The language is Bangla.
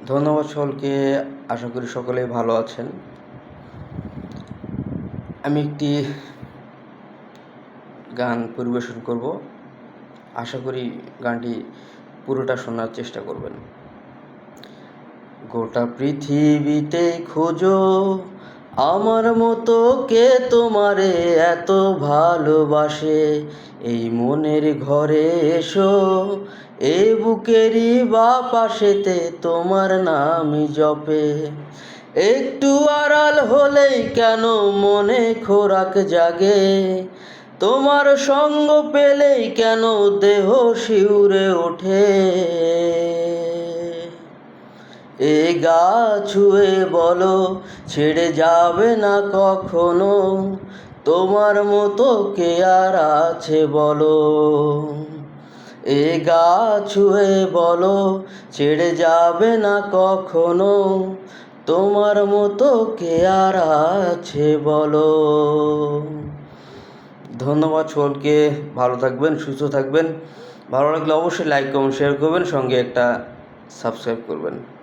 ধন্যবাদ সকলকে। আশা করি সকলেই ভালো আছেন। আমি একটি গান পরিবেশন করব। আশা করি গানটি পুরোটা শোনার চেষ্টা করবেন। গোটা পৃথিবীতে খোঁজো আমার মতো কে তোমারে এত ভালোবাসে। এই মনের ঘরে এসো, এ বুকেরই বা পাশেতে তোমার নামই জপে। একটু আড়াল হলেই কেন মনে খোরাক জাগে, তোমার সঙ্গ পেলেই কেন দেহ শিউরে ওঠে। এ গা ছুঁয়ে বলো ছেড়ে যাবে না কখনো, তোমার মতো কে আর আছে বলো। এ গা ছুঁয়ে বলো ছেড়ে যাবে না কখনো, তোমার মতো কে আর আছে বলো। ধন্যবাদ সকলকে। ভালো থাকবেন, সুস্থ থাকবেন। ভালো লাগলে অবশ্যই লাইক কমেন্ট শেয়ার করবেন, সঙ্গে একটা সাবস্ক্রাইব করবেন।